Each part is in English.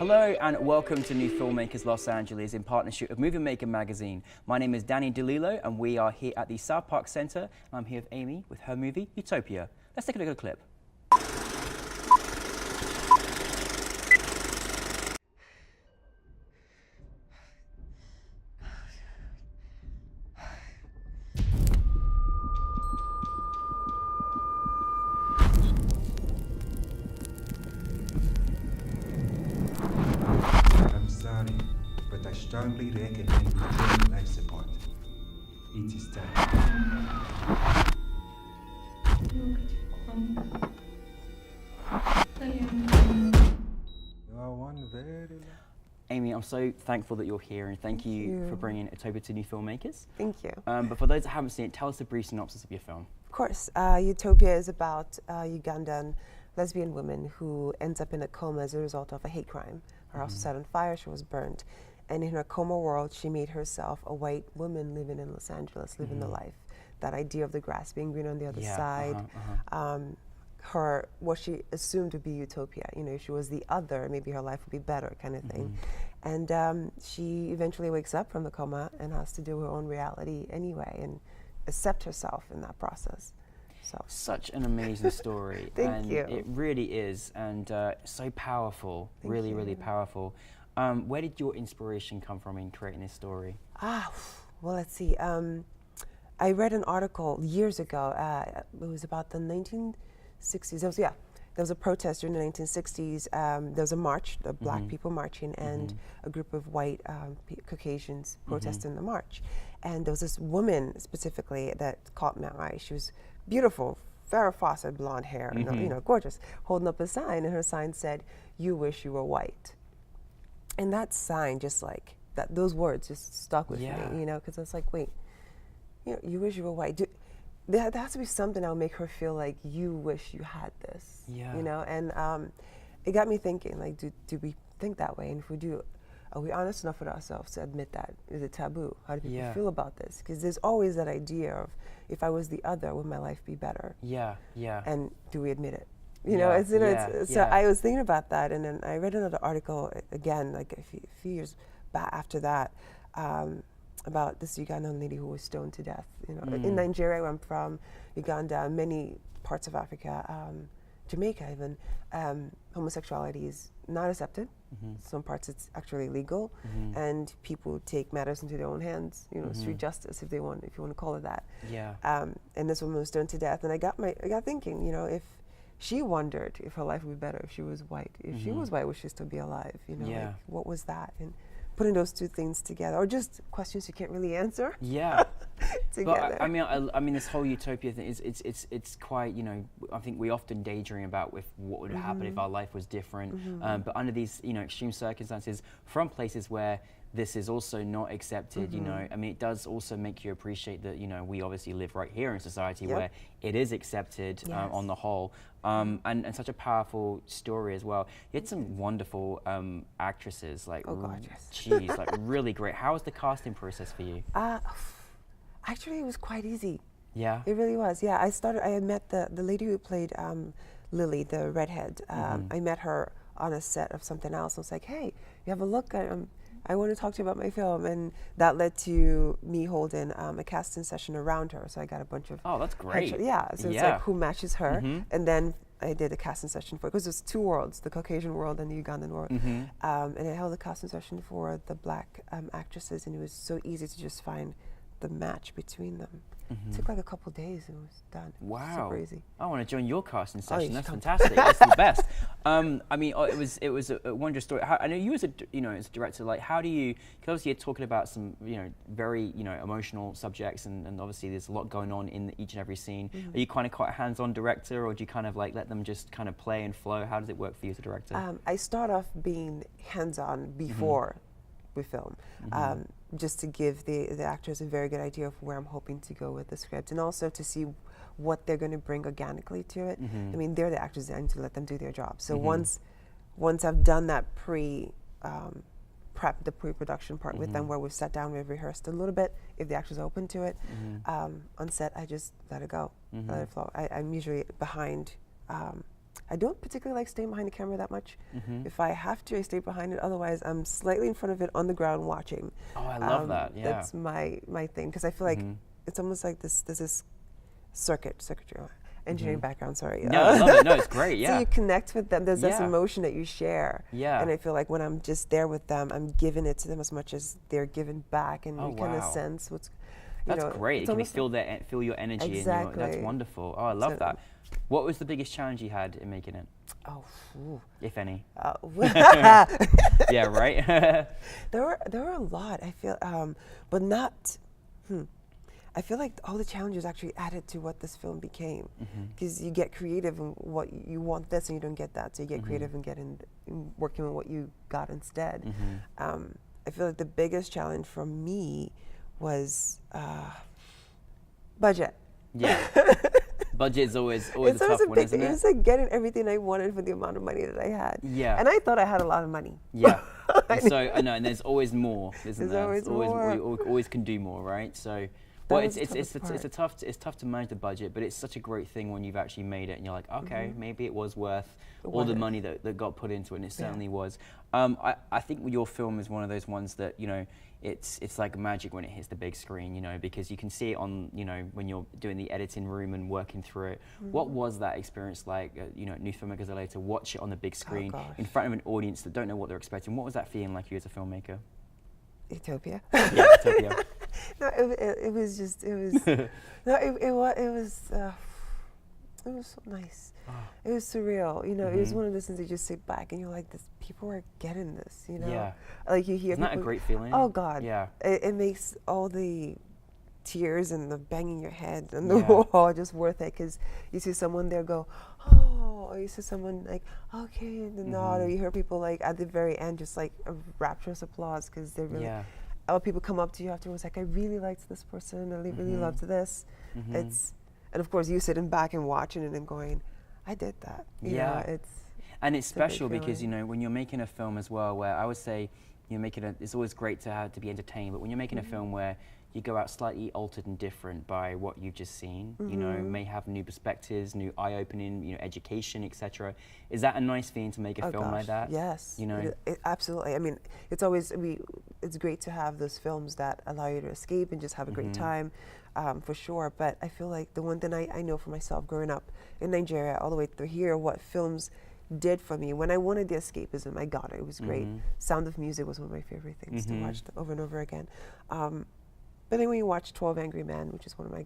Hello and welcome to New Filmmakers Los Angeles in partnership with NewFilmmakers magazine. My name is Danny DeLillo and we are here at the South Park Center. And I'm here with Amy with her movie Utopia. Let's take a look at a clip. I'm sorry, but I strongly recommend returning life support. It is time. You are one very Amy, I'm so thankful that you're here and thank you for bringing Utopia to New Filmmakers. Thank you. But for those that haven't seen it, tell us a brief synopsis of your film. Of course, Utopia is about a Ugandan lesbian woman who ends up in a coma as a result of a hate crime. Her house was set on fire, she was burned. And in her coma world, she made herself a white woman living in Los Angeles, living the life. That idea of the grass being green on the other side. What she assumed would be utopia. You know, if she was the other, maybe her life would be better, kind of thing. And she eventually wakes up from the coma and has to do her own reality anyway and accept herself in that process. So Such an amazing story. Thank you. It really is, and so powerful, really powerful. Where did your inspiration come from in creating this story? Well, let's see. I read an article years ago. It was about the 1960s. There was a protest during the 1960s. There was a march, the black people marching, and a group of white Caucasians protesting the march. And there was this woman specifically that caught my eye. She was beautiful, Farrah Fawcett, blonde hair, you know, gorgeous, holding up a sign, and her sign said, "You wish you were white." And that sign, just like that, those words just stuck with me, you know, because I was like, wait, you know, you wish you were white. There has to be something that'll make her feel like you wish you had this, you know? And it got me thinking, like, do we think that way? And if we do, are we honest enough with ourselves to admit that? Is it taboo? How do people feel about this? Because there's always that idea of, if I was the other, would my life be better? And do we admit it? You know, so I was thinking about that, and then I read another article again, like a few years back after that, about this Ugandan lady who was stoned to death. You know, in Nigeria, where I'm from, Uganda, many parts of Africa, Jamaica even, homosexuality is not accepted. Some parts it's actually illegal, and people take matters into their own hands. You know, street justice, if you want to call it that. And this woman was stoned to death, and I got thinking, you know, if she wondered if her life would be better if she was white. If she was white, would she still be alive? You know, like, what was that? And putting those two things together, or just questions you can't really answer. Together. But I mean, this whole utopia thing it's quite, you know, I think we often daydream about what would happen if our life was different. But under these, you know, extreme circumstances, from places where this is also not accepted, you know, I mean, it does also make you appreciate that, you know, we obviously live right here in society where it is accepted on the whole. And such a powerful story as well. You had some wonderful actresses, like, geez, like really great. How was the casting process for you? Actually, it was quite easy. Yeah? It really was, yeah. I had met the lady who played Lily, the redhead. I met her on a set of something else. I was like, hey, you have a look? I want to talk to you about my film, and that led to me holding a casting session around her. So I got a bunch of that's great. So it's like who matches her, and then I did a casting session for it, because there's two worlds, the Caucasian world and the Ugandan world. And I held a casting session for the black actresses, and it was so easy to just find the match between them. It took like a couple days and it was done. Wow. Super easy. I want to join your casting session. That's fantastic. That's the best. I mean, it was a wondrous story. I know you as a director, like, how do you, because obviously you're talking about some, you know, very, you know, emotional subjects, and obviously there's a lot going on in each and every scene. Are you kind of quite a hands-on director, or do you kind of like let them just kind of play and flow? How does it work for you as a director? I start off being hands-on before we film. Just to give the actors a very good idea of where I'm hoping to go with the script, and also to see what they're going to bring organically to it. I mean, they're the actors, I need to let them do their job. So once I've done that the pre-production part with them, where we've sat down, we've rehearsed a little bit, if the actors are open to it, on set, I just let it go, let it flow. I'm usually behind I don't particularly like staying behind the camera that much. Mm-hmm. If I have to, I stay behind it. Otherwise, I'm slightly in front of it on the ground watching. Oh, I love that. Yeah. That's my thing, because I feel like it's almost like this circuitry, engineering background. Sorry. No, I love it. No, it's great. Yeah. So you connect with them. There's this emotion that you share. Yeah. And I feel like when I'm just there with them, I'm giving it to them as much as they're giving back, and you kind of sense what's. That's great. You can feel your energy. Exactly. That's wonderful. Oh, I love that. What was the biggest challenge you had in making it? Oh, if any. Yeah, right. There were a lot. I feel, but not. I feel like all the challenges actually added to what this film became, because you get creative in what you want this and you don't get that, so you get creative and in working with what you got instead. I feel like the biggest challenge for me was budget. Yeah. Budget is always a tough one, isn't it? It's like getting everything I wanted for the amount of money that I had. Yeah. And I thought I had a lot of money. Yeah. So I know, and there's always more, isn't there? There's always more. We always can do more, right? So. Well, it's tough to manage the budget, but it's such a great thing when you've actually made it and you're like, okay, maybe it was worth all the money that got put into it, and it certainly was. I think your film is one of those ones that, you know, it's like magic when it hits the big screen, you know, because you can see it on, you know, when you're doing the editing room and working through it. What was that experience like, you know, at NewFilmmakers LA, to watch it on the big screen in front of an audience that don't know what they're expecting? What was that feeling like you as a filmmaker? Utopia. Yeah, Utopia. No, it was just, it was, no, it was so nice. It was surreal, you know. It was one of those things that you just sit back and you're like, "This people are getting this," you know. Yeah. Like you hear. Isn't that a great feeling? Oh God. Yeah. It makes all the tears and the banging your head and the wall just worth it, because you see someone there go, "Oh," or you see someone like, "Okay," and the nod, or you hear people like at the very end just like a rapturous applause because they're really. Or people come up to you afterwards like, "I really liked this person. I really loved this." It's, and of course you sitting back and watching it and going, "I did that." You know, and it's special because, you know, when you're making a film as well, where I would say you're making it's always great to be entertained, but when you're making a film where you go out slightly altered and different by what you've just seen, you know, may have new perspectives, new eye-opening, you know, education, etc. Is that a nice feeling to make a film like that? Yes. You know, absolutely. I mean, it's always it's great to have those films that allow you to escape and just have a great time, for sure. But I feel like the one thing I know for myself, growing up in Nigeria all the way through here, what films did for me when I wanted the escapism, I got it. It was great. Sound of Music was one of my favorite things to watch over and over again. But then when you watch 12 Angry Men, which is one of my,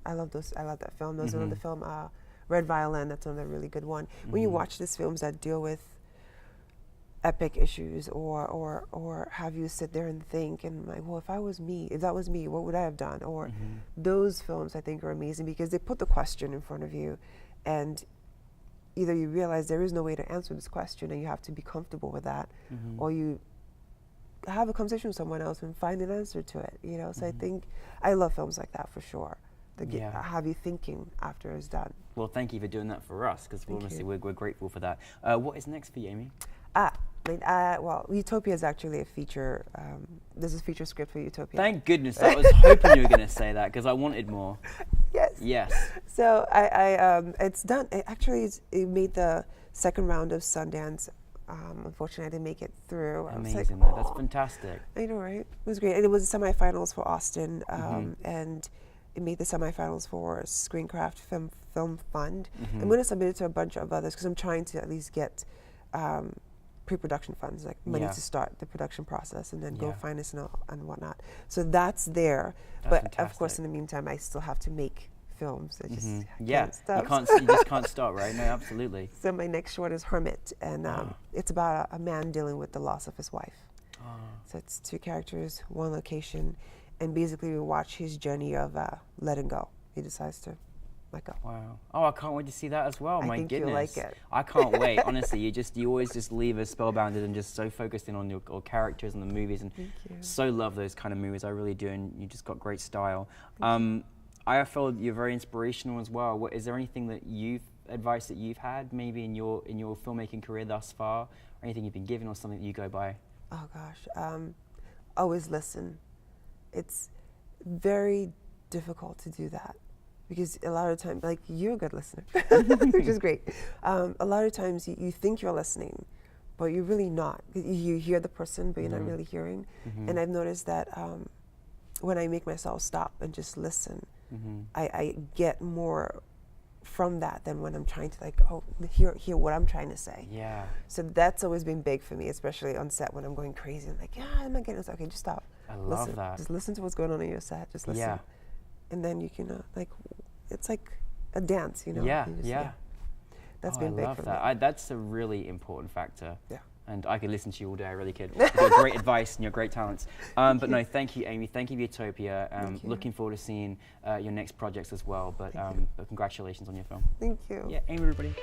I love that film. There's another film, Red Violin, that's another really good one. When you watch these films that deal with epic issues or have you sit there and think and like, well, if that was me, what would I have done? Or those films I think are amazing because they put the question in front of you, and either you realize there is no way to answer this question and you have to be comfortable with that, or you have a conversation with someone else and find an answer to it, you know. So I think I love films like that for sure. Have you thinking after it's done. Well, thank you for doing that for us, because honestly we're grateful for that. What is next for you, Amy? Well, Utopia is actually a feature. There's a feature script for Utopia. Thank goodness. I was hoping you were going to say that because I wanted more. Yes. Yes. So it's done. It made the second round of Sundance. Unfortunately, I didn't make it through. Amazing. I was like, That's fantastic. I know, right? It was great. And it was the semifinals for Austin, and it made the semifinals for Screencraft Film Fund. I'm going to submit it to a bunch of others because I'm trying to at least get pre-production funds, like money to start the production process, and then go finance and whatnot. So that's there. But fantastic. of course, in the meantime, I still have to make films. I just you just can't stop, right? No, absolutely. So my next short is Hermit, and it's about a man dealing with the loss of his wife. So it's two characters, one location, and basically we watch his journey of letting go. He decides to let go. Wow. Oh, I can't wait to see that as well. My goodness. You'll like it. I can't wait. Honestly, you always just leave us spellbounded and just so focused in on your characters and the movies, and so love those kind of movies. I really do, and you just got great style. I feel you're very inspirational as well. Is there anything that advice that you've had maybe in your filmmaking career thus far, or anything you've been given or something that you go by? Oh gosh, always listen. It's very difficult to do that. because a lot of times, like, you're a good listener, which is great. A lot of times you think you're listening, but you're really not. You hear the person, but you're not really hearing. And I've noticed that when I make myself stop and just listen, I get more from that than when I'm trying to, like, hear what I'm trying to say. Yeah. So that's always been big for me, especially on set when I'm going crazy. I'm like, yeah, I'm not getting this. Okay, just stop. I love listen. that. Just listen to what's going on in your set. Just listen. Yeah. And then you can, like, it's like a dance, you know? Yeah, You just- yeah. That's Oh, been I big love for that. me. That's a really important factor. Yeah. And I could listen to you all day, I really could. Your great advice and your great talents. But no, thank you, Amy. Thank you, Utopia. Thank you. Looking forward to seeing your next projects as well. But congratulations on your film. Thank you. Yeah, Amy, everybody.